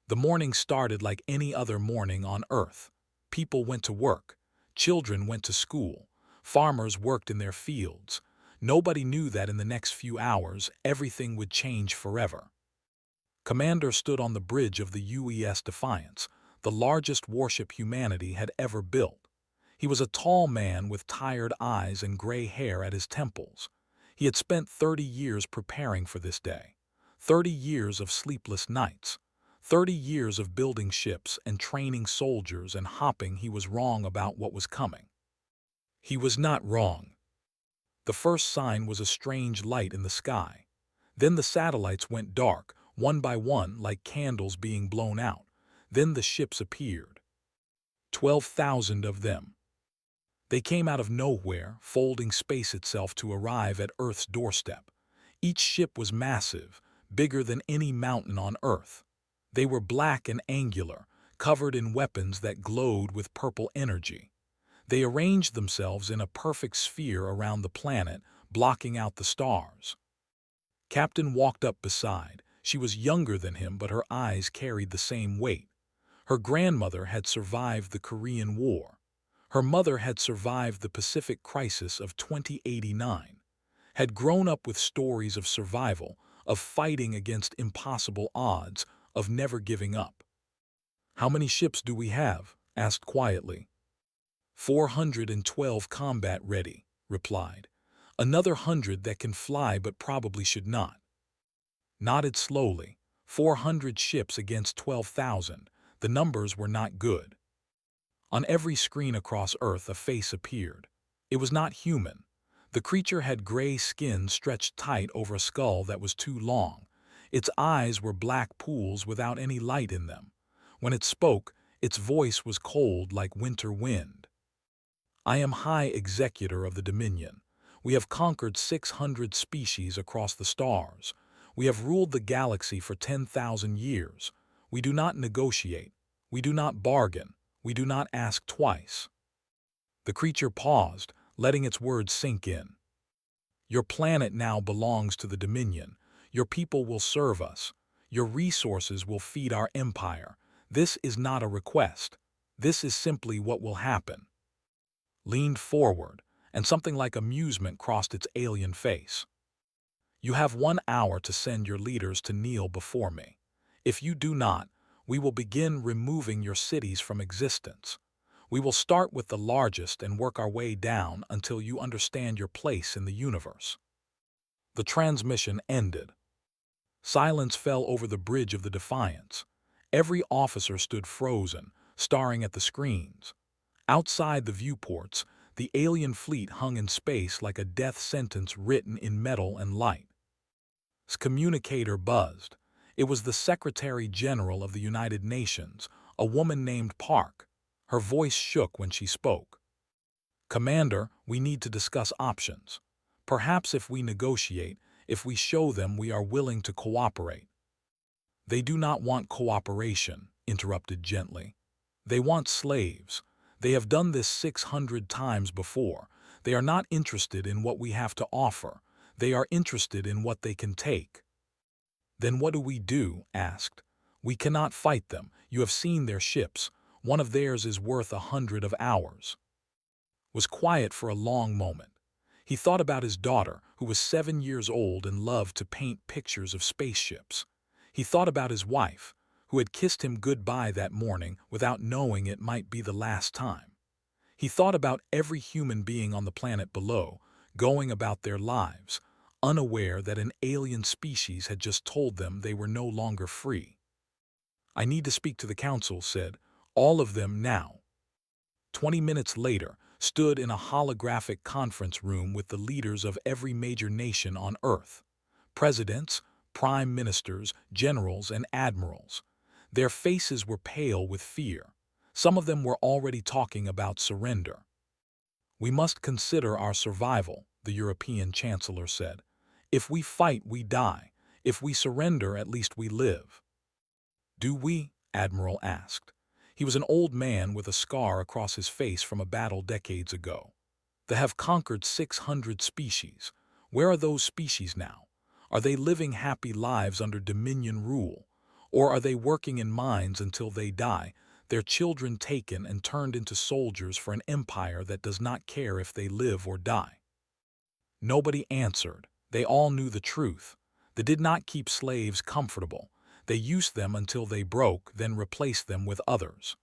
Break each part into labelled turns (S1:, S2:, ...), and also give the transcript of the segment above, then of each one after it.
S1: The morning started like any other morning on Earth. People went to work. Children went to school. Farmers worked in their fields. Nobody knew that in the next few hours, everything would change forever. Commander stood on the bridge of the UES Defiance, the largest warship humanity had ever built. He was a tall man with tired eyes and gray hair at his temples. He had spent 30 years preparing for this day. 30 years of sleepless nights. 30 years of building ships and training soldiers and hoping he was wrong about what was coming. He was not wrong. The first sign was a strange light in the sky. Then the satellites went dark, one by one like candles being blown out. Then the ships appeared. 12,000 of them. They came out of nowhere, folding space itself to arrive at Earth's doorstep. Each ship was massive, bigger than any mountain on Earth. They were black and angular, covered in weapons that glowed with purple energy. They arranged themselves in a perfect sphere around the planet, blocking out the stars. Captain walked up beside. She was younger than him, but her eyes carried the same weight. Her grandmother had survived the Korean War. Her mother had survived the Pacific Crisis of 2089, had grown up with stories of survival, of fighting against impossible odds, of never giving up. "How many ships do we have?" asked quietly. 412 combat ready, replied. Another 100 that can fly but probably should not. Nodded slowly. 400 ships against 12,000. The numbers were not good. On every screen across Earth a face appeared. It was not human. The creature had gray skin stretched tight over a skull that was too long. Its eyes were black pools without any light in them. When it spoke, its voice was cold like winter wind. "I am High Executor of the Dominion. We have conquered 600 species across the stars. We have ruled the galaxy for 10,000 years. We do not negotiate. We do not bargain. We do not ask twice." The creature paused, letting its words sink in. "Your planet now belongs to the Dominion. Your people will serve us. Your resources will feed our empire. This is not a request. This is simply what will happen." Leaned forward, and something like amusement crossed its alien face. "You have 1 hour to send your leaders to kneel before me. If you do not, we will begin removing your cities from existence. We will start with the largest and work our way down until you understand your place in the universe." The transmission ended. Silence fell over the bridge of the Defiance. Every officer stood frozen, staring at the screens. Outside the viewports, the alien fleet hung in space like a death sentence written in metal and light. Its communicator buzzed. It was the Secretary General of the United Nations, a woman named Park. Her voice shook when she spoke. "Commander, we need to discuss options. Perhaps if we negotiate, if we show them we are willing to cooperate." "They do not want cooperation," interrupted gently. "They want slaves. They have done this 600 times before. They are not interested in what we have to offer. They are interested in what they can take." "Then what do we do?" asked. "We cannot fight them. You have seen their ships. One of theirs is worth 100 of ours." Was quiet for a long moment. He thought about his daughter, who was 7 years old and loved to paint pictures of spaceships. He thought about his wife, who had kissed him goodbye that morning without knowing it might be the last time. He thought about every human being on the planet below, going about their lives, unaware that an alien species had just told them they were no longer free. "I need to speak to the council," said, "all of them now." 20 minutes later, stood in a holographic conference room with the leaders of every major nation on Earth. Presidents, prime ministers, generals, and admirals. Their faces were pale with fear. Some of them were already talking about surrender. "We must consider our survival," the European Chancellor said. "If we fight, we die. If we surrender, at least we live." "Do we?" Admiral asked. He was an old man with a scar across his face from a battle decades ago. "They have conquered 600 species. Where are those species now? Are they living happy lives under Dominion rule? Or are they working in mines until they die, their children taken and turned into soldiers for an empire that does not care if they live or die? Nobody answered. They all knew the truth. They did not keep slaves comfortable. They used them until they broke, then replaced them with others.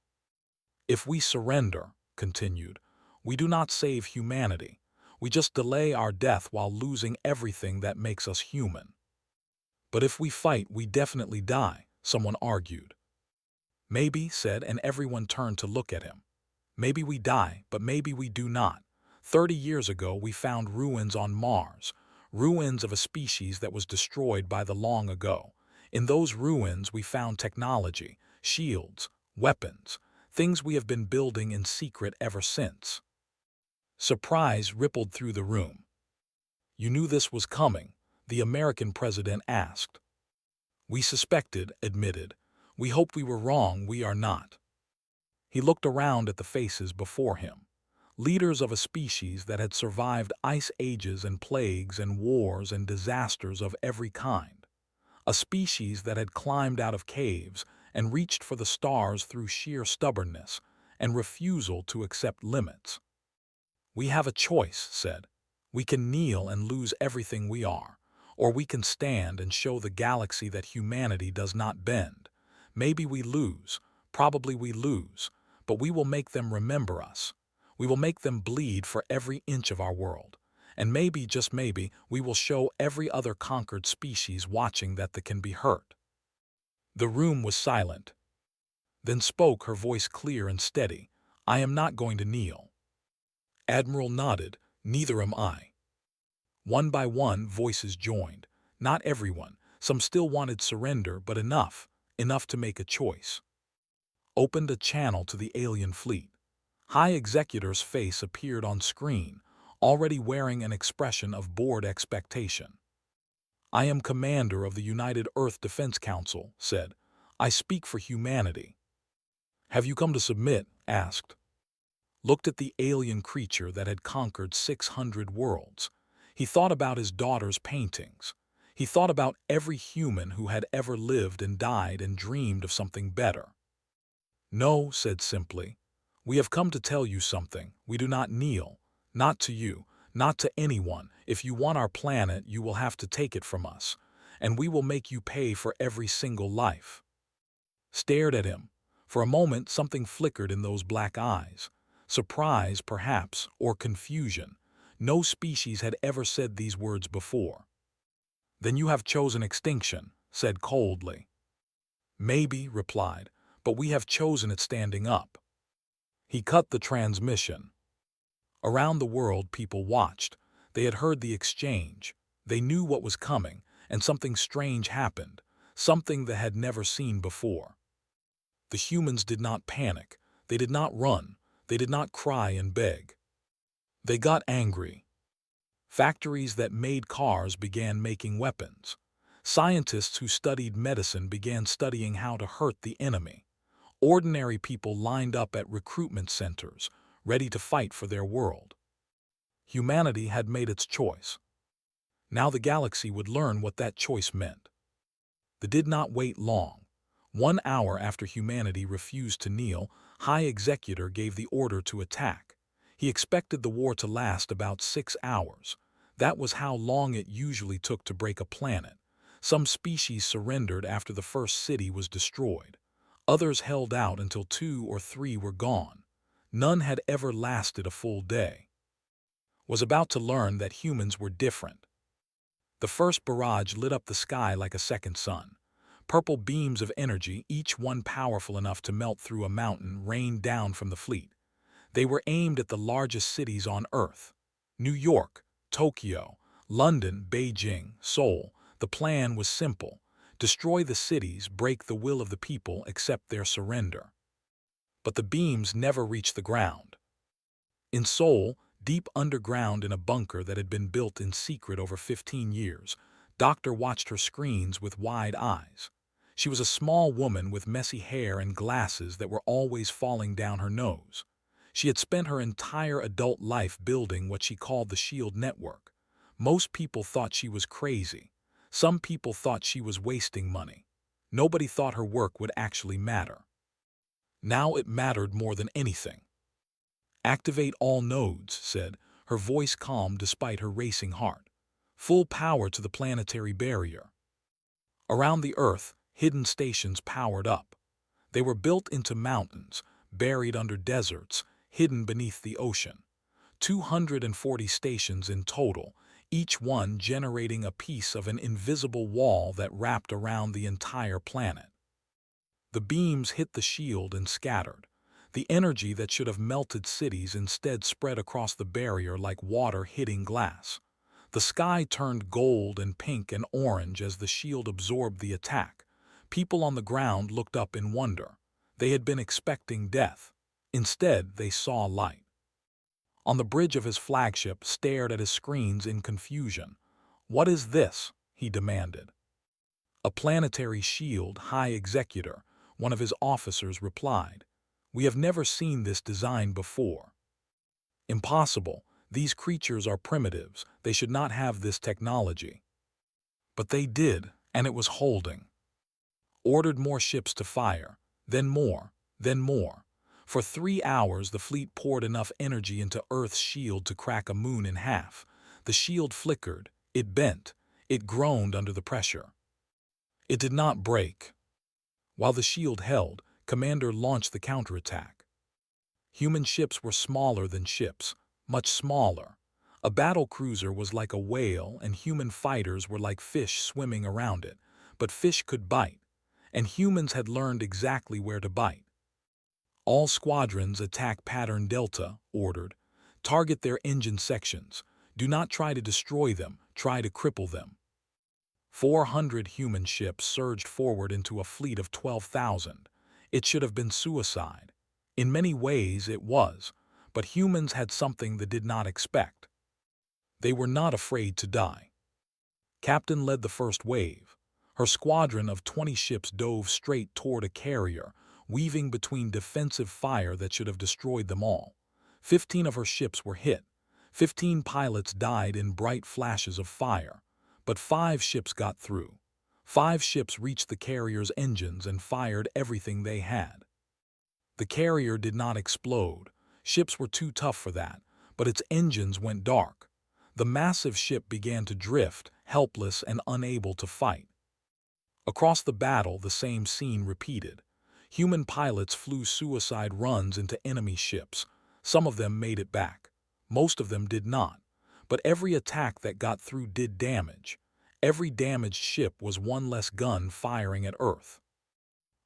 S1: If we surrender, continued, we do not save humanity. We just delay our death while losing everything that makes us human. But if we fight, we definitely die, someone argued. Maybe, said, and everyone turned to look at him. Maybe we die, but maybe we do not. 30 years ago, we found ruins on Mars, ruins of a species that was destroyed by the long ago. In those ruins, we found technology, shields, weapons, things we have been building in secret ever since. Surprise rippled through the room. You knew this was coming, the American president asked. We suspected, admitted. We hoped we were wrong, we are not. He looked around at the faces before him. Leaders of a species that had survived ice ages and plagues and wars and disasters of every kind. A species that had climbed out of caves and reached for the stars through sheer stubbornness and refusal to accept limits. We have a choice, said. We can kneel and lose everything we are, or we can stand and show the galaxy that humanity does not bend. Maybe we lose, probably we lose, but we will make them remember us. We will make them bleed for every inch of our world. And maybe, just maybe, we will show every other conquered species watching that they can be hurt. The room was silent. Then spoke, her voice clear and steady. I am not going to kneel. Admiral nodded. Neither am I. One by one, voices joined. Not everyone. Some still wanted surrender, but enough to make a choice. Opened a channel to the alien fleet. High Executor's face appeared on screen, already wearing an expression of bored expectation. I am commander of the United Earth Defense Council, said. I speak for humanity. Have you come to submit? Asked. Looked at the alien creature that had conquered 600 worlds. He thought about his daughter's paintings. He thought about every human who had ever lived and died and dreamed of something better. No, said simply. We have come to tell you something. We do not kneel. Not to you, not to anyone. If you want our planet, you will have to take it from us, and we will make you pay for every single life. Stared at him. For a moment, something flickered in those black eyes. Surprise, perhaps, or confusion. No species had ever said these words before. Then you have chosen extinction, said coldly. Maybe, replied, but we have chosen it standing up. He cut the transmission. Around the world, people watched. They had heard the exchange. They knew what was coming, and something strange happened, something they had never seen before. The humans did not panic. They did not run. They did not cry and beg. They got angry. Factories that made cars began making weapons. Scientists who studied medicine began studying how to hurt the enemy. Ordinary people lined up at recruitment centers, ready to fight for their world. Humanity had made its choice. Now the galaxy would learn what that choice meant. They did not wait long. 1 hour after humanity refused to kneel, High Executor gave the order to attack. He expected the war to last about 6 hours. That was how long it usually took to break a planet. Some species surrendered after the first city was destroyed. Others held out until 2 or 3 were gone. None had ever lasted a full day. Was about to learn that humans were different. The first barrage lit up the sky like a second sun. Purple beams of energy, each one powerful enough to melt through a mountain, rained down from the fleet. They were aimed at the largest cities on Earth. New York, Tokyo, London, Beijing, Seoul. The plan was simple. Destroy the cities, break the will of the people, accept their surrender. But the beams never reached the ground. In Seoul, deep underground in a bunker that had been built in secret over 15 years, Doctor watched her screens with wide eyes. She was a small woman with messy hair and glasses that were always falling down her nose. She had spent her entire adult life building what she called the SHIELD network. Most people thought she was crazy. Some people thought she was wasting money. Nobody thought her work would actually matter. Now it mattered more than anything. "Activate all nodes," said, her voice calm despite her racing heart. "Full power to the planetary barrier." Around the Earth, hidden stations powered up. They were built into mountains, buried under deserts, hidden beneath the ocean. 240 stations in total, each one generating a piece of an invisible wall that wrapped around the entire planet. The beams hit the shield and scattered. The energy that should have melted cities instead spread across the barrier like water hitting glass. The sky turned gold and pink and orange as the shield absorbed the attack. People on the ground looked up in wonder. They had been expecting death. Instead, they saw light. On the bridge of his flagship stared at his screens in confusion. "What is this?" he demanded. "A planetary shield, High Executor," one of his officers replied. "We have never seen this design before." "Impossible. These creatures are primitives. They should not have this technology." But they did, and it was holding. Ordered more ships to fire, then more, then more. For 3 hours the fleet poured enough energy into Earth's shield to crack a moon in half. The shield flickered, it bent, it groaned under the pressure. It did not break. While the shield held, Commander launched the counterattack. Human ships were smaller than ships, much smaller. A battle cruiser was like a whale and human fighters were like fish swimming around it. But fish could bite, and humans had learned exactly where to bite. "All squadrons attack Pattern Delta," ordered. "Target their engine sections. Do not try to destroy them, try to cripple them." 400 human ships surged forward into a fleet of 12,000. It should have been suicide. In many ways it was, but humans had something they did not expect. They were not afraid to die. Captain led the first wave. Her squadron of 20 ships dove straight toward a carrier, weaving between defensive fire that should have destroyed them all. 15 of her ships were hit. 15 pilots died in bright flashes of fire. But 5 ships got through. 5 ships reached the carrier's engines and fired everything they had. The carrier did not explode. Ships were too tough for that, but its engines went dark. The massive ship began to drift, helpless and unable to fight. Across the battle, the same scene repeated. Human pilots flew suicide runs into enemy ships. Some of them made it back. Most of them did not. But every attack that got through did damage. Every damaged ship was one less gun firing at Earth.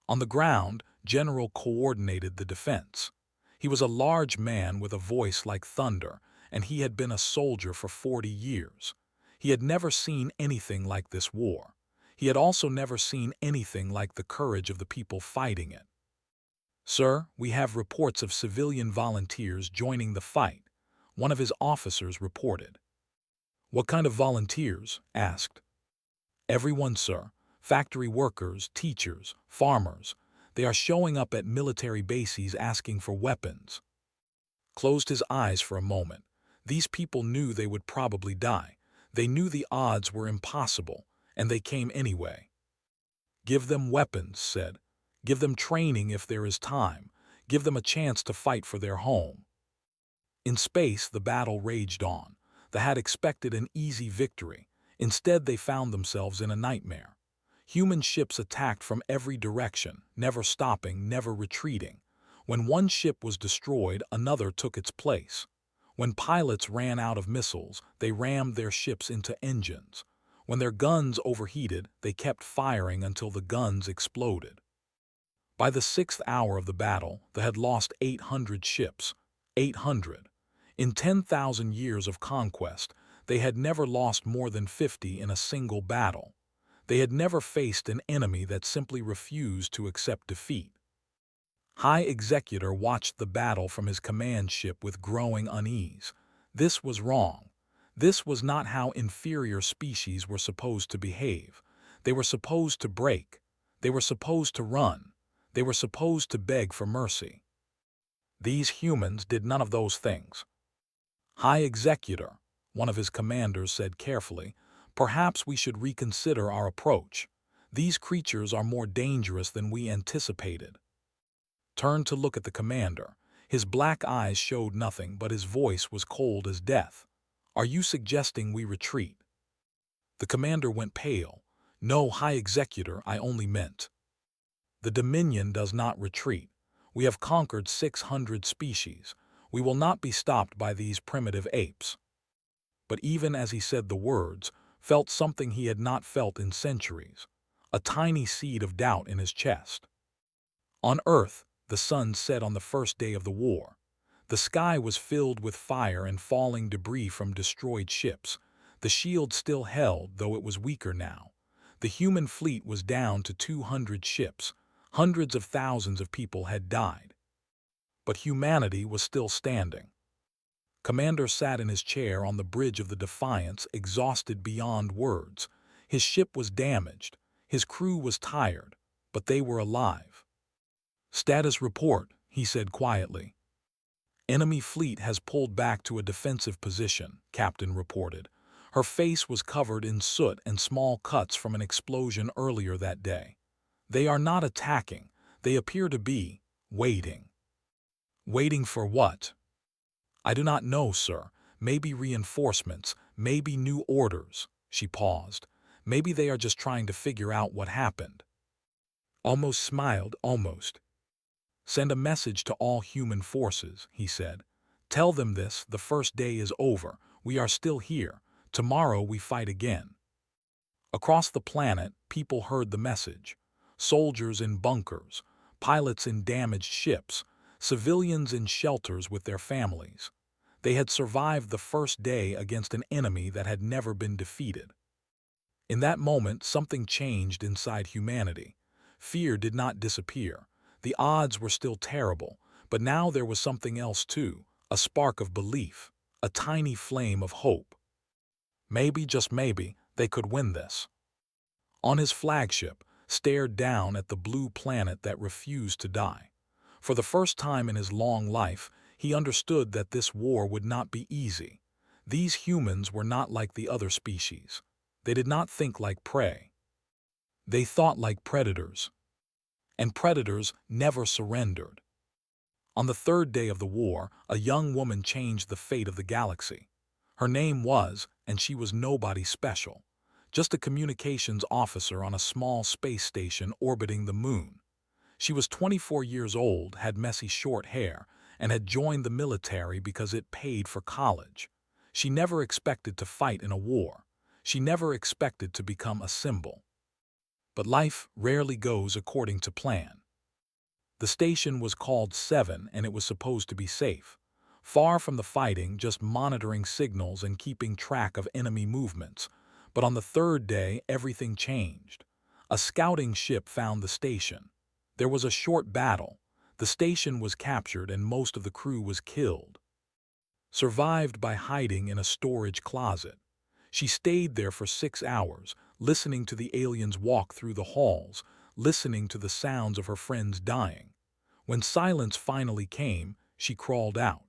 S1: On the ground, General coordinated the defense. He was a large man with a voice like thunder, and he had been a soldier for 40 years. He had never seen anything like this war. He had also never seen anything like the courage of the people fighting it. "Sir, we have reports of civilian volunteers joining the fight," one of his officers reported. "What kind of volunteers?" asked. "Everyone, sir. Factory workers, teachers, farmers. They are showing up at military bases asking for weapons." Closed his eyes for a moment. These people knew they would probably die. They knew the odds were impossible, and they came anyway. "Give them weapons," said. "Give them training if there is time. Give them a chance to fight for their home." In space, the battle raged on. They had expected an easy victory. Instead, they found themselves in a nightmare. Human ships attacked from every direction, never stopping, never retreating. When one ship was destroyed, another took its place. When pilots ran out of missiles, they rammed their ships into engines. When their guns overheated, they kept firing until the guns exploded. By the 6th hour of the battle, they had lost 800 ships. 800. In 10,000 years of conquest, they had never lost more than 50 in a single battle. They had never faced an enemy that simply refused to accept defeat. High Executor watched the battle from his command ship with growing unease. This was wrong. This was not how inferior species were supposed to behave. They were supposed to break. They were supposed to run. They were supposed to beg for mercy. These humans did none of those things. "High Executor," one of his commanders said carefully, "perhaps we should reconsider our approach. These creatures are more dangerous than we anticipated." Turned to look at the commander. His black eyes showed nothing, but his voice was cold as death. "Are you suggesting we retreat?" The commander went pale. "No, High Executor, I only meant. The Dominion does not retreat. We have conquered 600 species. We will not be stopped by these primitive apes." But even as he said the words, felt something he had not felt in centuries, a tiny seed of doubt in his chest. On Earth, the sun set on the first day of the war. The sky was filled with fire and falling debris from destroyed ships. The shield still held, though it was weaker now. The human fleet was down to 200 ships. Hundreds of thousands of people had died. But humanity was still standing. Commander sat in his chair on the bridge of the Defiance, exhausted beyond words. His ship was damaged. His crew was tired, but they were alive. "Status report," he said quietly. "Enemy fleet has pulled back to a defensive position," Captain reported. Her face was covered in soot and small cuts from an explosion earlier that day. "They are not attacking. They appear to be waiting." "Waiting for what?" "I do not know, sir. Maybe reinforcements, maybe new orders." She paused. "Maybe they are just trying to figure out what happened." Almost smiled, almost. "Send a message to all human forces," he said. "Tell them this, the first day is over. We are still here. Tomorrow we fight again." Across the planet, people heard the message. Soldiers in bunkers, pilots in damaged ships, civilians in shelters with their families. They had survived the first day against an enemy that had never been defeated. In that moment, something changed inside humanity. Fear did not disappear. The odds were still terrible, but now there was something else too, a spark of belief, a tiny flame of hope. Maybe, just maybe, they could win this. On his flagship, stared down at the blue planet that refused to die. For the first time in his long life, he understood that this war would not be easy. These humans were not like the other species. They did not think like prey. They thought like predators. And predators never surrendered. On the third day of the war, a young woman changed the fate of the galaxy. Her name was, and she was nobody special, just a communications officer on a small space station orbiting the moon. She was 24 years old, had messy short hair, and had joined the military because it paid for college. She never expected to fight in a war. She never expected to become a symbol. But life rarely goes according to plan. The station was called 7 and it was supposed to be safe. Far from the fighting, just monitoring signals and keeping track of enemy movements. But on the third day, everything changed. A scouting ship found the station. There was a short battle. The station was captured and most of the crew was killed. Survived by hiding in a storage closet. She stayed there for 6 hours, listening to the aliens walk through the halls, listening to the sounds of her friends dying. When silence finally came, she crawled out.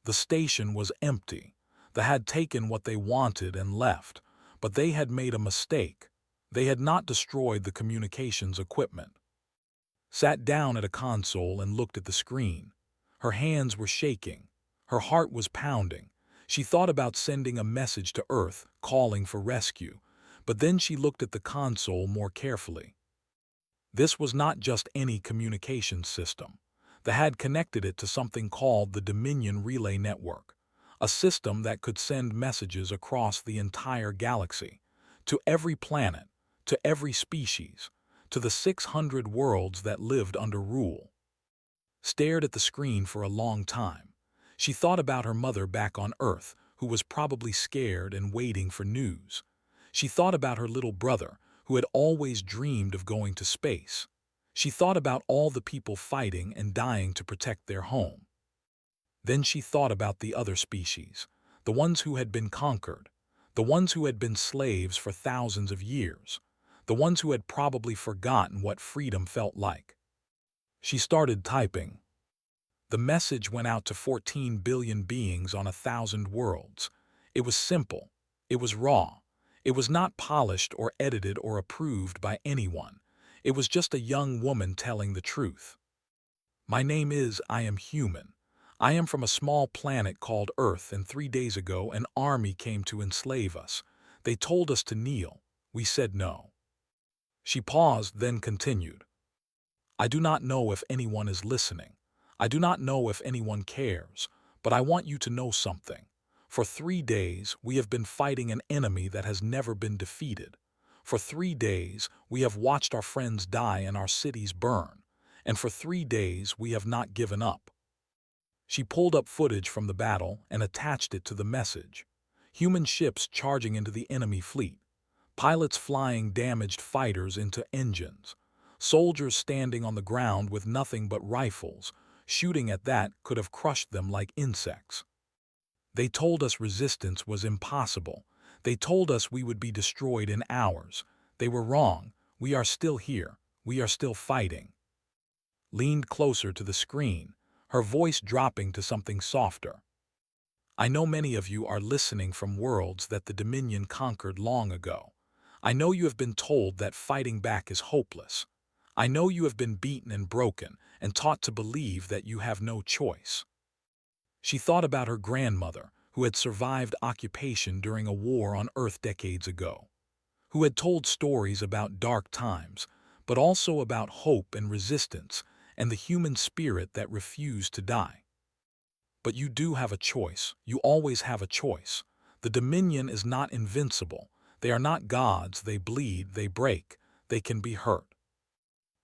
S1: The station was empty. They had taken what they wanted and left, but they had made a mistake. They had not destroyed the communications equipment. Sat down at a console and looked at the screen. Her hands were shaking. Her heart was pounding. She thought about sending a message to Earth, calling for rescue, but then she looked at the console more carefully. This was not just any communications system. They had connected it to something called the Dominion Relay Network, a system that could send messages across the entire galaxy, to every planet, to every species, to the 600 worlds that lived under rule. Stared at the screen for a long time. She thought about her mother back on Earth, who was probably scared and waiting for news. She thought about her little brother, who had always dreamed of going to space. She thought about all the people fighting and dying to protect their home. Then she thought about the other species, the ones who had been conquered, the ones who had been slaves for thousands of years, the ones who had probably forgotten what freedom felt like. She started typing. The message went out to 14 billion beings on 1,000 worlds. It was simple. It was raw. It was not polished or edited or approved by anyone. It was just a young woman telling the truth. My name is I am human. I am from a small planet called Earth, and 3 days ago an army came to enslave us. They told us to kneel. We said no. She paused, then continued. I do not know if anyone is listening. I do not know if anyone cares, but I want you to know something. For 3 days, we have been fighting an enemy that has never been defeated. For 3 days, we have watched our friends die and our cities burn. And for 3 days, we have not given up. She pulled up footage from the battle and attached it to the message. Human ships charging into the enemy fleet. Pilots flying damaged fighters into engines. Soldiers standing on the ground with nothing but rifles. Shooting at that could have crushed them like insects. They told us resistance was impossible. They told us we would be destroyed in hours. They were wrong. We are still here. We are still fighting. Leaned closer to the screen, her voice dropping to something softer. I know many of you are listening from worlds that the Dominion conquered long ago. I know you have been told that fighting back is hopeless. I know you have been beaten and broken and taught to believe that you have no choice. She thought about her grandmother, who had survived occupation during a war on Earth decades ago, who had told stories about dark times, but also about hope and resistance and the human spirit that refused to die. But you do have a choice. You always have a choice. The Dominion is not invincible. They are not gods. They bleed, they break, they can be hurt.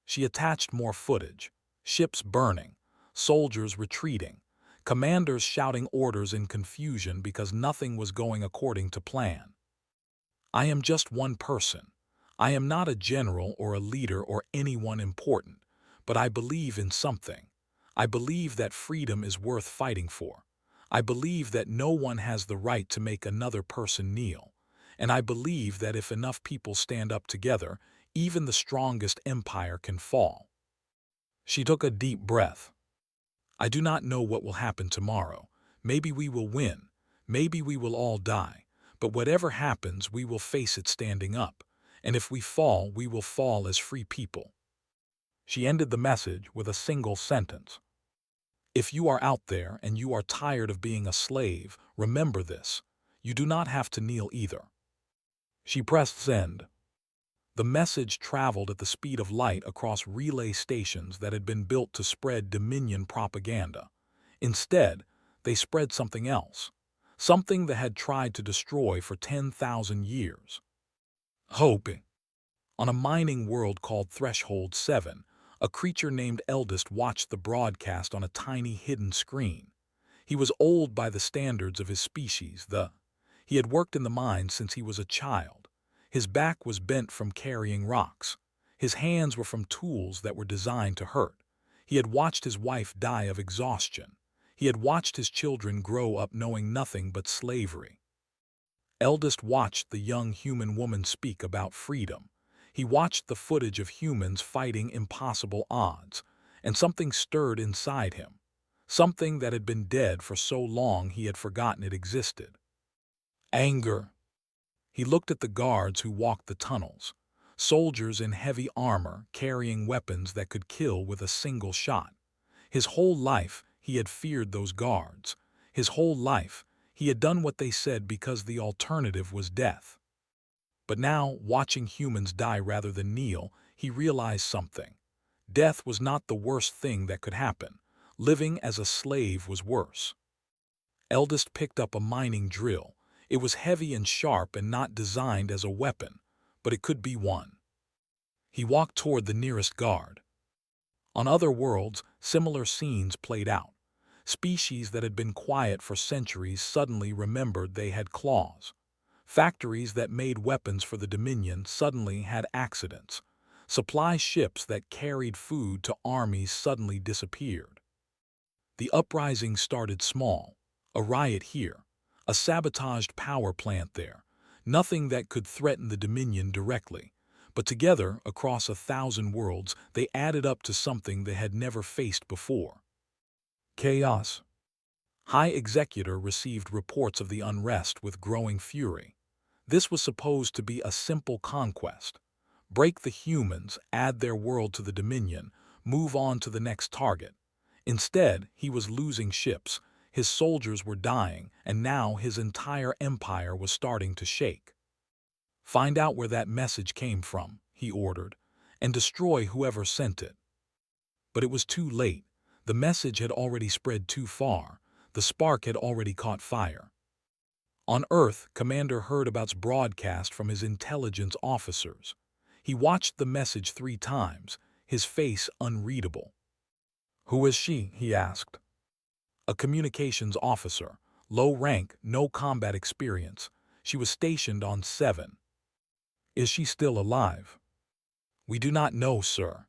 S1: She attached more footage. Ships burning, soldiers retreating, commanders shouting orders in confusion because nothing was going according to plan. I am just one person. I am not a general or a leader or anyone important, but I believe in something. I believe that freedom is worth fighting for. I believe that no one has the right to make another person kneel. And I believe that if enough people stand up together, even the strongest empire can fall. She took a deep breath. I do not know what will happen tomorrow. Maybe we will win. Maybe we will all die. But whatever happens, we will face it standing up. And if we fall, we will fall as free people. She ended the message with a single sentence. If you are out there and you are tired of being a slave, remember this. You do not have to kneel either. She pressed send. The message traveled at the speed of light across relay stations that had been built to spread Dominion propaganda. Instead, they spread something else, something that had tried to destroy for 10,000 years. Hope. On a mining world called Threshold 7, a creature named Eldest watched the broadcast on a tiny hidden screen. He was old by the standards of his species. He had worked in the mines since he was a child. His back was bent from carrying rocks. His hands were from tools that were designed to hurt. He had watched his wife die of exhaustion. He had watched his children grow up knowing nothing but slavery. Eldest watched the young human woman speak about freedom. He watched the footage of humans fighting impossible odds, and something stirred inside him. Something that had been dead for so long he had forgotten it existed. Anger. He looked at the guards who walked the tunnels, soldiers in heavy armor carrying weapons that could kill with a single shot. His whole life he had feared those guards. His whole life he had done what they said because the alternative was death. But now, watching humans die rather than kneel, he realized something. Death was not the worst thing that could happen. Living as a slave was worse. Eldest picked up a mining drill. It was heavy and sharp and not designed as a weapon, but it could be one. He walked toward the nearest guard. On other worlds, similar scenes played out. Species that had been quiet for centuries suddenly remembered they had claws. Factories that made weapons for the Dominion suddenly had accidents. Supply ships that carried food to armies suddenly disappeared. The uprising started small. A riot here, a sabotaged power plant there, nothing that could threaten the Dominion directly. But together, across 1,000 worlds, they added up to something they had never faced before. Chaos. High Executor received reports of the unrest with growing fury. This was supposed to be a simple conquest. Break the humans, add their world to the Dominion, move on to the next target. Instead, he was losing ships, his soldiers were dying, and now his entire empire was starting to shake. Find out where that message came from, he ordered, and destroy whoever sent it. But it was too late. The message had already spread too far. The spark had already caught fire. On Earth, Commander heard about its broadcast from his intelligence officers. He watched the message 3 times, his face unreadable. "Who is she?" he asked. "A communications officer, low rank, no combat experience. She was stationed on 7. "Is she still alive?" "We do not know, sir."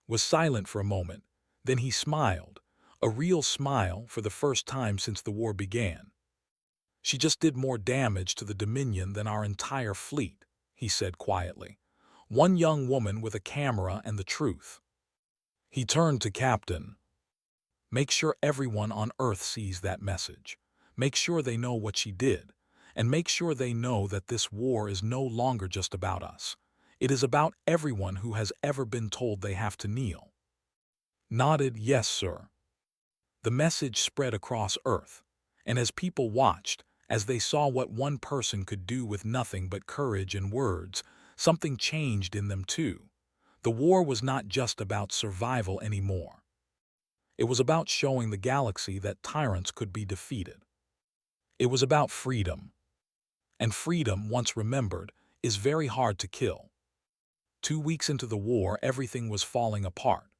S1: Was silent for a moment. Then he smiled, a real smile for the first time since the war began. "She just did more damage to the Dominion than our entire fleet," he said quietly. "One young woman with a camera and the truth." He turned to Captain. "Make sure everyone on Earth sees that message. Make sure they know what she did. And make sure they know that this war is no longer just about us. It is about everyone who has ever been told they have to kneel." Nodded, "Yes, sir." The message spread across Earth, and as people watched, as they saw what one person could do with nothing but courage and words, something changed in them too. The war was not just about survival anymore. It was about showing the galaxy that tyrants could be defeated. It was about freedom. And freedom, once remembered, is very hard to kill. 2 weeks into the war, everything was falling apart.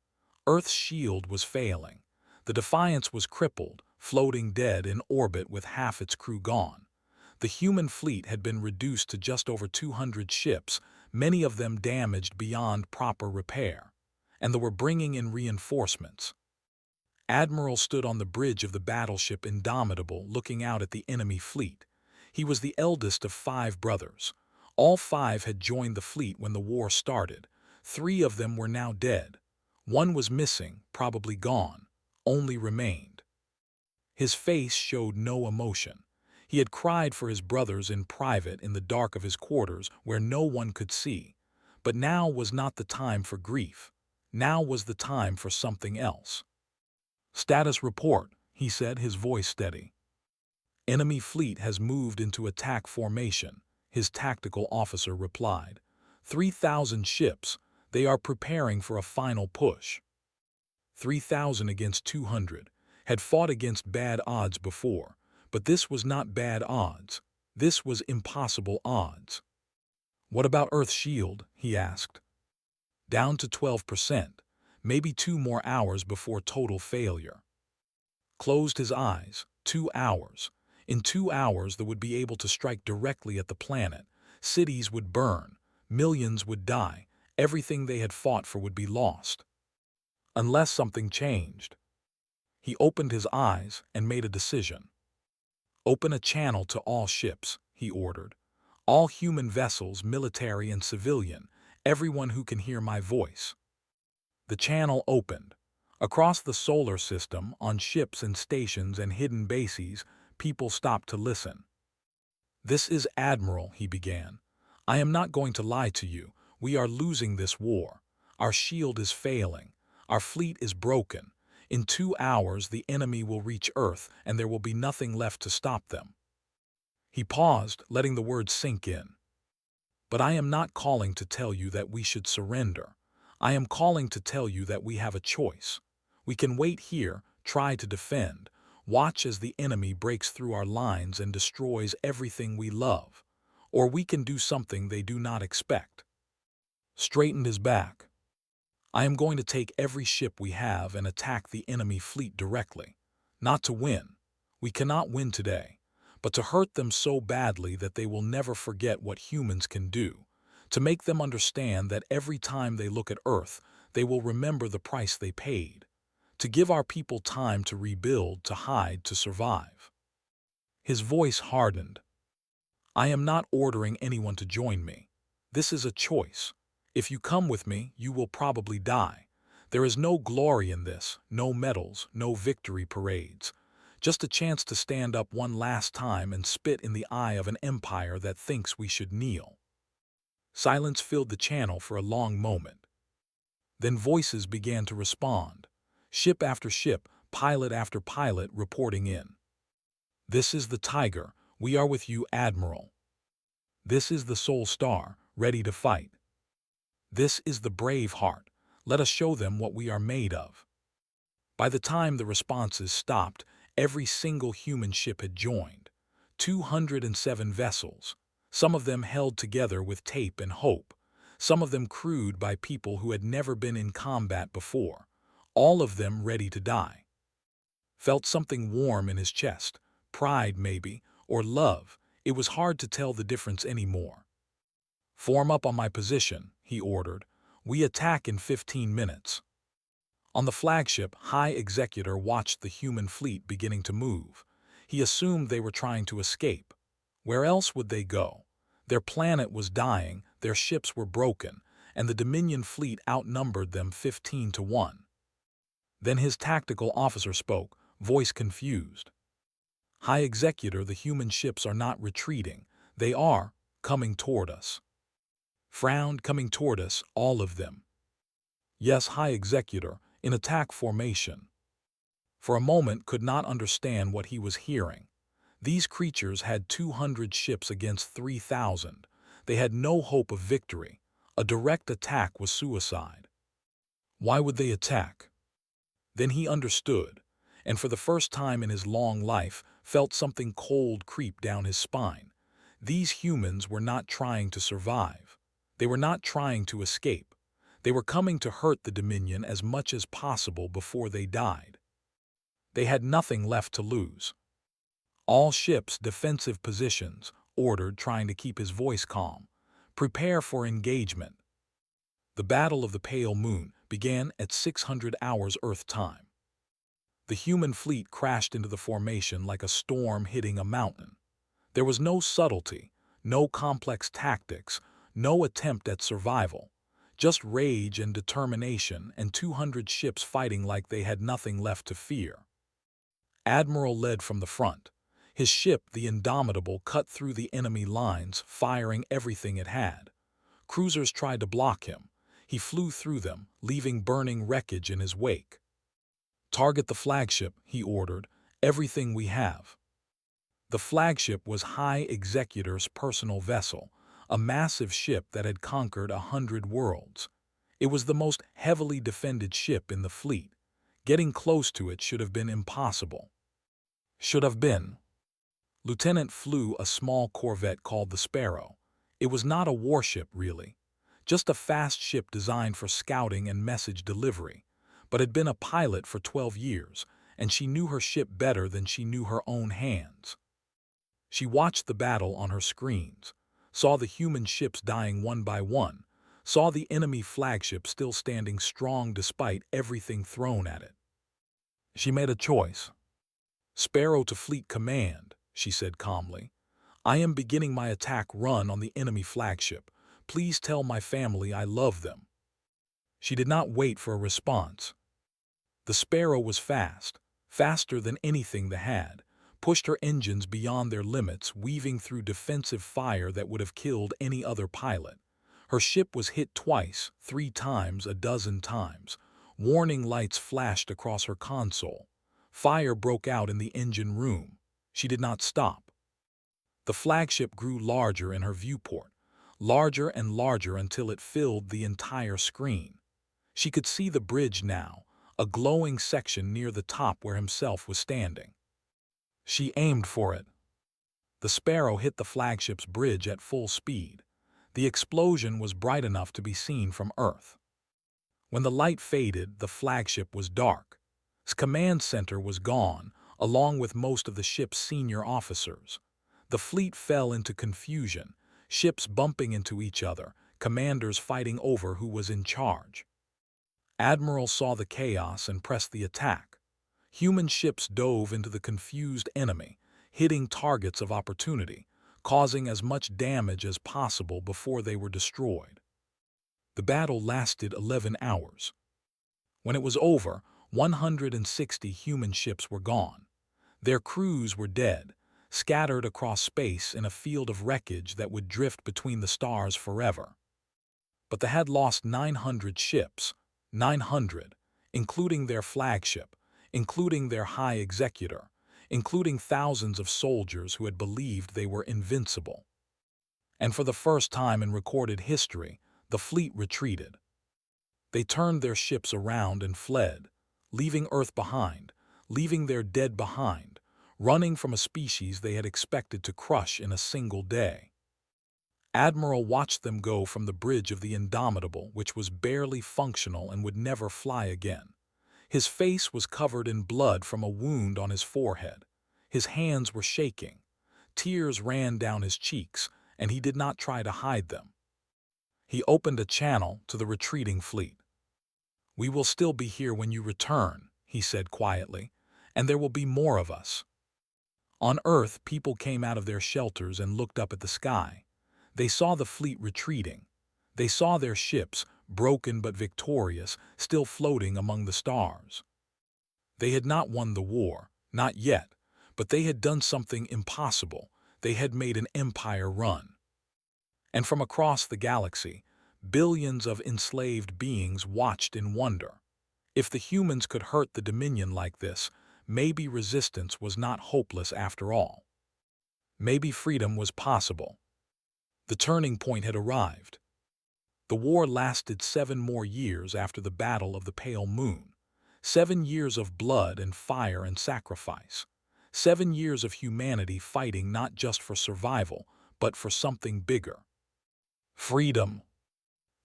S1: Earth's shield was failing. The Defiance was crippled, floating dead in orbit with half its crew gone. The human fleet had been reduced to just over 200 ships, many of them damaged beyond proper repair. And they were bringing in reinforcements. Admiral stood on the bridge of the battleship Indomitable, looking out at the enemy fleet. He was the eldest of 5 brothers. All 5 had joined the fleet when the war started. 3 of them were now dead. 1 was missing, probably gone. Only remained. His face showed no emotion. He had cried for his brothers in private in the dark of his quarters where no one could see. But now was not the time for grief. Now was the time for something else. "Status report," he said, his voice steady. "Enemy fleet has moved into attack formation," his tactical officer replied. 3,000 ships. They are preparing for a final push." 3,000 against 200. Had fought against bad odds before, but this was not bad odds. This was impossible odds. "What about Earth's shield?" he asked. "Down to 12%. Maybe 2 more hours before total failure." Closed his eyes. 2 hours. In 2 hours they would be able to strike directly at the planet. Cities would burn. Millions would die. Everything they had fought for would be lost. Unless something changed. He opened his eyes and made a decision. "Open a channel to all ships," he ordered. "All human vessels, military and civilian, everyone who can hear my voice." The channel opened. Across the solar system, on ships and stations and hidden bases, people stopped to listen. "This is Admiral," he began. "I am not going to lie to you. We are losing this war. Our shield is failing. Our fleet is broken. In 2 hours the enemy will reach Earth and there will be nothing left to stop them." He paused, letting the words sink in. "But I am not calling to tell you that we should surrender. I am calling to tell you that we have a choice. We can wait here, try to defend, watch as the enemy breaks through our lines and destroys everything we love. Or we can do something they do not expect." Straightened his back. "I am going to take every ship we have and attack the enemy fleet directly. Not to win. We cannot win today. But to hurt them so badly that they will never forget what humans can do. To make them understand that every time they look at Earth, they will remember the price they paid. To give our people time to rebuild, to hide, to survive." His voice hardened. "I am not ordering anyone to join me. This is a choice. If you come with me, you will probably die. There is no glory in this, no medals, no victory parades. Just a chance to stand up one last time and spit in the eye of an empire that thinks we should kneel. Silence filled the channel for a long moment. Then voices began to respond. Ship after ship, pilot after pilot reporting in. This is the Tiger, we are with you, Admiral. This is the Soul Star, ready to fight. This is the Brave Heart, let us show them what we are made of. By the time the responses stopped, every single human ship had joined. 207 vessels, some of them held together with tape and hope, some of them crewed by people who had never been in combat before, all of them ready to die. Felt something warm in his chest, pride maybe, or love. It was hard to tell the difference anymore. Form up on my position, he ordered. We attack in 15 minutes. On the flagship, High Executor watched the human fleet beginning to move. He assumed they were trying to escape. Where else would they go? Their planet was dying, their ships were broken, and the Dominion fleet outnumbered them 15-1. Then his tactical officer spoke, voice confused. High Executor, the human ships are not retreating. They are coming toward us. Frowned, coming toward us, all of them. Yes, High Executor, in attack formation. For a moment could not understand what he was hearing. These creatures had 200 ships against 3,000. They had no hope of victory. A direct attack was suicide. Why would they attack? Then he understood, and for the first time in his long life felt something cold creep down his spine. These humans were not trying to survive. They were not trying to escape. They were coming to hurt the Dominion as much as possible before they died. They had nothing left to lose. All ships, defensive positions, ordered, trying to keep his voice calm. Prepare for engagement. The Battle of the Pale Moon began at 600 hours Earth time. The human fleet crashed into the formation like a storm hitting a mountain. There was no subtlety, no complex tactics, no attempt at survival. Just rage and determination, and 200 ships fighting like they had nothing left to fear. Admiral led from the front. His ship, the Indomitable, cut through the enemy lines, firing everything it had. Cruisers tried to block him. He flew through them, leaving burning wreckage in his wake. Target the flagship, he ordered. Everything we have. The flagship was High Executor's personal vessel, a massive ship that had conquered 100 worlds. It was the most heavily defended ship in the fleet. Getting close to it should have been impossible. Should have been. Lieutenant flew a small corvette called the Sparrow. It was not a warship, really. Just a fast ship designed for scouting and message delivery, but had been a pilot for 12 years, and she knew her ship better than she knew her own hands. She watched the battle on her screens, saw the human ships dying one by one, saw the enemy flagship still standing strong despite everything thrown at it. She made a choice. Sparrow to Fleet Command, she said calmly. I am beginning my attack run on the enemy flagship. Please tell my family I love them. She did not wait for a response. The Sparrow was fast, faster than anything they had, pushed her engines beyond their limits, weaving through defensive fire that would have killed any other pilot. Her ship was hit twice, 3 times, a dozen times. Warning lights flashed across her console. Fire broke out in the engine room. She did not stop. The flagship grew larger in her viewport, larger and larger until it filled the entire screen. She could see the bridge now, a glowing section near the top where himself was standing. She aimed for it. The Sparrow hit the flagship's bridge at full speed. The explosion was bright enough to be seen from Earth. When the light faded, the flagship was dark. Its command center was gone, along with most of the ship's senior officers. The fleet fell into confusion, ships bumping into each other, commanders fighting over who was in charge. Admiral saw the chaos and pressed the attack. Human ships dove into the confused enemy, hitting targets of opportunity, causing as much damage as possible before they were destroyed. The battle lasted 11 hours. When it was over, 160 human ships were gone. Their crews were dead, scattered across space in a field of wreckage that would drift between the stars forever. But they had lost 900 ships, 900, including their flagship, including their high executor, including thousands of soldiers who had believed they were invincible. And for the first time in recorded history, the fleet retreated. They turned their ships around and fled, leaving Earth behind, leaving their dead behind, running from a species they had expected to crush in a single day. Admiral watched them go from the bridge of the Indomitable, which was barely functional and would never fly again. His face was covered in blood from a wound on his forehead. His hands were shaking. Tears ran down his cheeks, and he did not try to hide them. He opened a channel to the retreating fleet. "We will still be here when you return," he said quietly, "and there will be more of us." On Earth, people came out of their shelters and looked up at the sky. They saw the fleet retreating. They saw their ships, broken but victorious, still floating among the stars. They had not won the war, not yet, but they had done something impossible. They had made an empire run. And from across the galaxy, billions of enslaved beings watched in wonder. If the humans could hurt the Dominion like this, maybe resistance was not hopeless after all. Maybe freedom was possible. The turning point had arrived. The war lasted 7 more years after the Battle of the Pale Moon. 7 years of blood and fire and sacrifice. 7 years of humanity fighting not just for survival, but for something bigger. Freedom.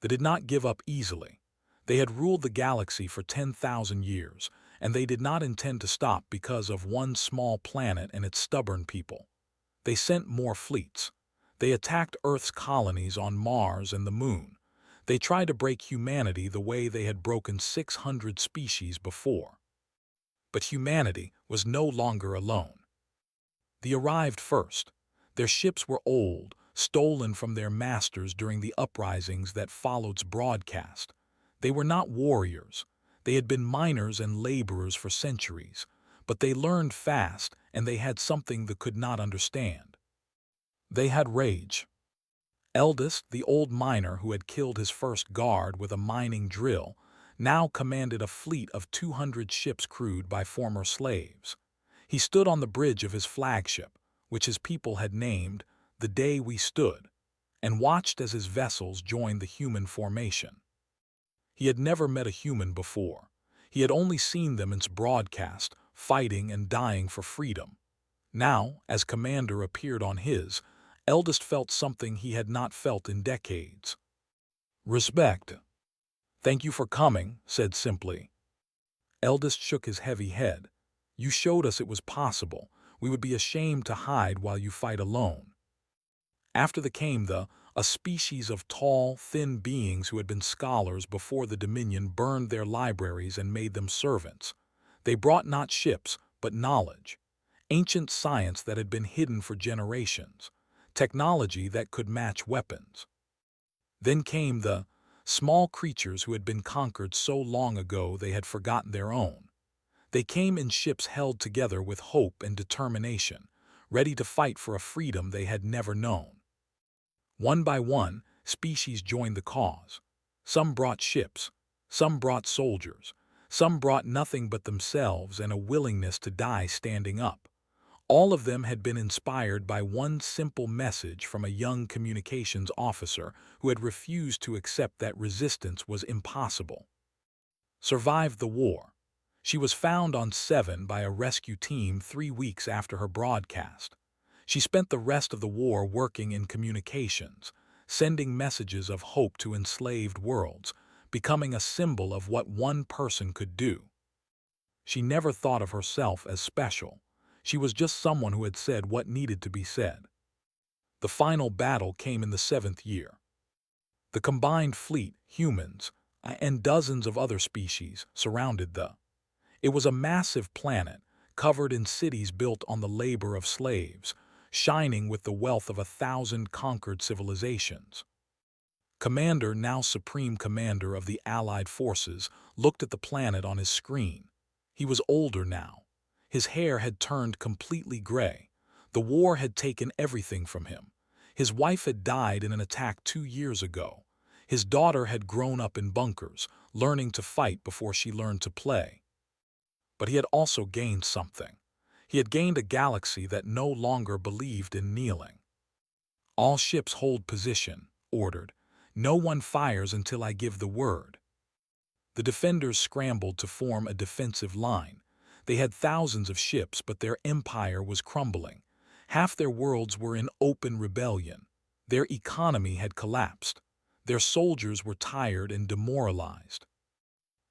S1: They did not give up easily. They had ruled the galaxy for 10,000 years, and they did not intend to stop because of one small planet and its stubborn people. They sent more fleets. They attacked Earth's colonies on Mars and the Moon. They tried to break humanity the way they had broken 600 species before. But humanity was no longer alone. They arrived first. Their ships were old, stolen from their masters during the uprisings that followed broadcast. They were not warriors. They had been miners and laborers for centuries, but they learned fast and they had something they could not understand. They had rage. Eldest, the old miner who had killed his first guard with a mining drill, now commanded a fleet of 200 ships crewed by former slaves. He stood on the bridge of his flagship, which his people had named "The Day We Stood," and watched as his vessels joined the human formation. He had never met a human before. He had only seen them in broadcast, fighting and dying for freedom. Now, as commander appeared on his, Eldest felt something he had not felt in decades. Respect. "Thank you for coming," said simply. Eldest shook his heavy head. "You showed us it was possible. We would be ashamed to hide while you fight alone." After came a species of tall, thin beings who had been scholars before the Dominion burned their libraries and made them servants. They brought not ships, but knowledge. Ancient science that had been hidden for generations. Technology that could match weapons. Then came the small creatures who had been conquered so long ago they had forgotten their own. They came in ships held together with hope and determination, ready to fight for a freedom they had never known. One by one, species joined the cause. Some brought ships, some brought soldiers, some brought nothing but themselves and a willingness to die standing up. All of them had been inspired by one simple message from a young communications officer who had refused to accept that resistance was impossible. Survived the war. She was found on 7 by a rescue team 3 weeks after her broadcast. She spent the rest of the war working in communications, sending messages of hope to enslaved worlds, becoming a symbol of what one person could do. She never thought of herself as special. She was just someone who had said what needed to be said. The final battle came in the 7th year. The combined fleet, humans, and dozens of other species surrounded It was a massive planet, covered in cities built on the labor of slaves, shining with the wealth of 1,000 conquered civilizations. Commander, now Supreme Commander of the Allied forces, looked at the planet on his screen. He was older now. His hair had turned completely gray. The war had taken everything from him. His wife had died in an attack 2 years ago. His daughter had grown up in bunkers, learning to fight before she learned to play. But he had also gained something. He had gained a galaxy that no longer believed in kneeling. "All ships hold position," ordered. "No one fires until I give the word." The defenders scrambled to form a defensive line. They had thousands of ships, but their empire was crumbling. Half their worlds were in open rebellion. Their economy had collapsed. Their soldiers were tired and demoralized.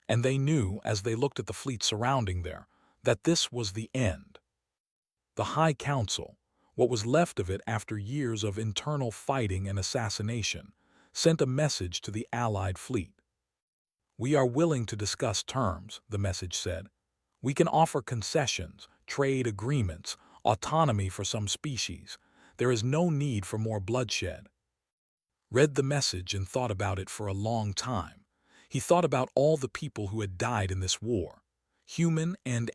S1: And they knew, as they looked at the fleet surrounding there, that this was the end. The High Council, what was left of it after years of internal fighting and assassination, sent a message to the Allied fleet. "We are willing to discuss terms," the message said. "We can offer concessions, trade agreements, autonomy for some species. There is no need for more bloodshed." Read the message and thought about it for a long time. He thought about all the people who had died in this war, human and.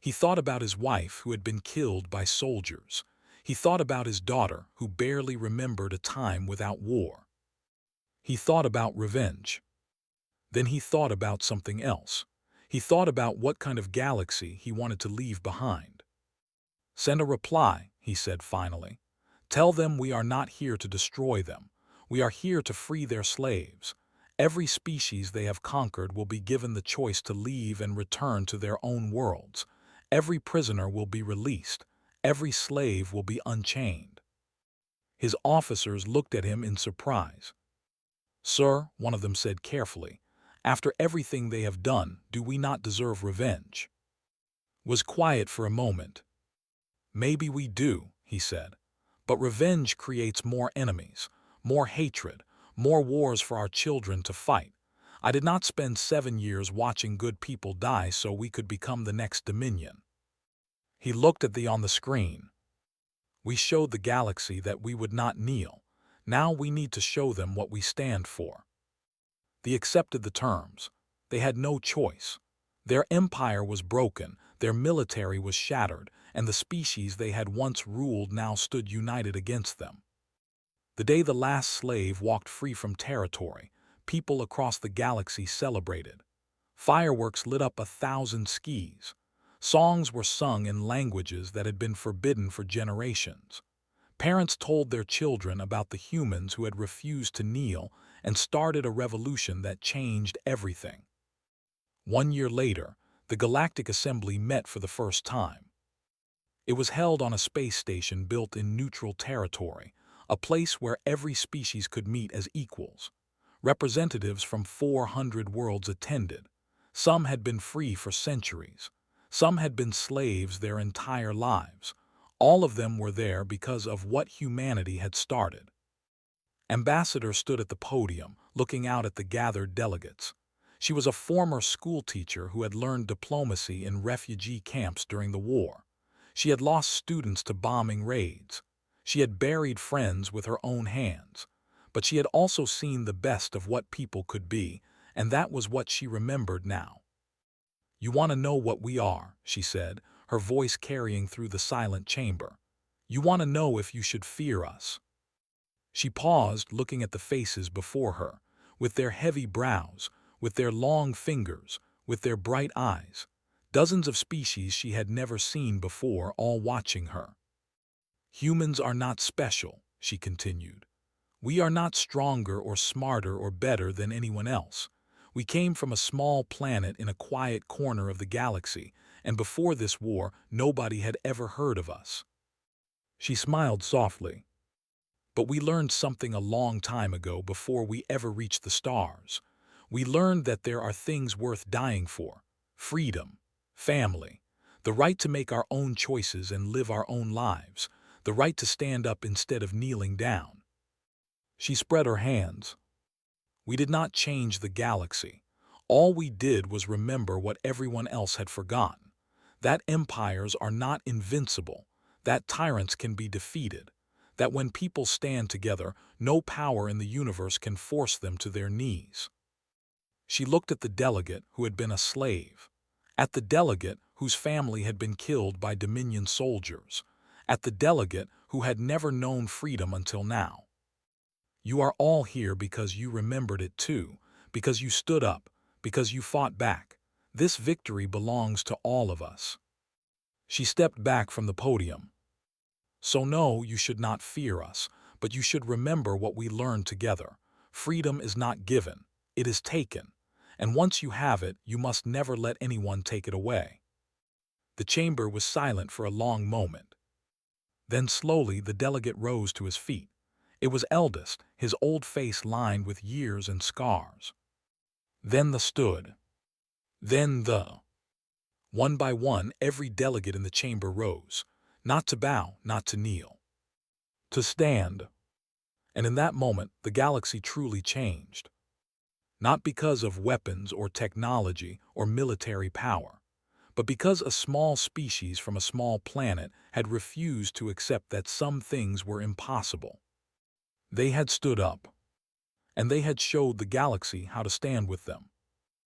S1: He thought about his wife who had been killed by soldiers. He thought about his daughter who barely remembered a time without war. He thought about revenge. Then he thought about something else. He thought about what kind of galaxy he wanted to leave behind. "Send a reply," he said finally. "Tell them we are not here to destroy them. We are here to free their slaves. Every species they have conquered will be given the choice to leave and return to their own worlds. Every prisoner will be released. Every slave will be unchained." His officers looked at him in surprise. "Sir," one of them said carefully, "after everything they have done, do we not deserve revenge?" Was quiet for a moment. "Maybe we do," he said. "But revenge creates more enemies, more hatred, more wars for our children to fight. I did not spend 7 years watching good people die so we could become the next Dominion." He looked at on the screen. "We showed the galaxy that we would not kneel. Now we need to show them what we stand for." They accepted the terms. They had no choice. Their empire was broken, their military was shattered, and the species they had once ruled now stood united against them. The day the last slave walked free from territory, people across the galaxy celebrated. Fireworks lit up 1,000 skis. Songs were sung in languages that had been forbidden for generations. Parents told their children about the humans who had refused to kneel and started a revolution that changed everything. 1 year later, the Galactic Assembly met for the first time. It was held on a space station built in neutral territory, a place where every species could meet as equals. Representatives from 400 worlds attended. Some had been free for centuries. Some had been slaves their entire lives. All of them were there because of what humanity had started. Ambassador stood at the podium, looking out at the gathered delegates. She was a former schoolteacher who had learned diplomacy in refugee camps during the war. She had lost students to bombing raids. She had buried friends with her own hands. But she had also seen the best of what people could be, and that was what she remembered now. "You want to know what we are," she said, her voice carrying through the silent chamber. "You want to know if you should fear us." She paused, looking at the faces before her, with their heavy brows, with their long fingers, with their bright eyes. Dozens of species she had never seen before, all watching her. "Humans are not special," she continued. "We are not stronger or smarter or better than anyone else. We came from a small planet in a quiet corner of the galaxy, and before this war, nobody had ever heard of us." She smiled softly. "But we learned something a long time ago before we ever reached the stars. We learned that there are things worth dying for: freedom, family, the right to make our own choices and live our own lives, the right to stand up instead of kneeling down." She spread her hands. "We did not change the galaxy. All we did was remember what everyone else had forgotten. That empires are not invincible, that tyrants can be defeated, that when people stand together, no power in the universe can force them to their knees." She looked at the delegate who had been a slave, at the delegate whose family had been killed by Dominion soldiers, at the delegate who had never known freedom until now. You are all here because you remembered it too, because you stood up, because you fought back. This victory belongs to all of us. She stepped back from the podium. So no, you should not fear us, but you should remember what we learned together. Freedom is not given, it is taken. And once you have it, you must never let anyone take it away. The chamber was silent for a long moment. Then slowly the delegate rose to his feet. It was eldest, his old face lined with years and scars. Then the stood. Then the. One by one, every delegate in the chamber rose, not to bow, not to kneel, to stand. And in that moment, the galaxy truly changed. Not because of weapons or technology or military power, but because a small species from a small planet had refused to accept that some things were impossible. They had stood up, and they had showed the galaxy how to stand with them.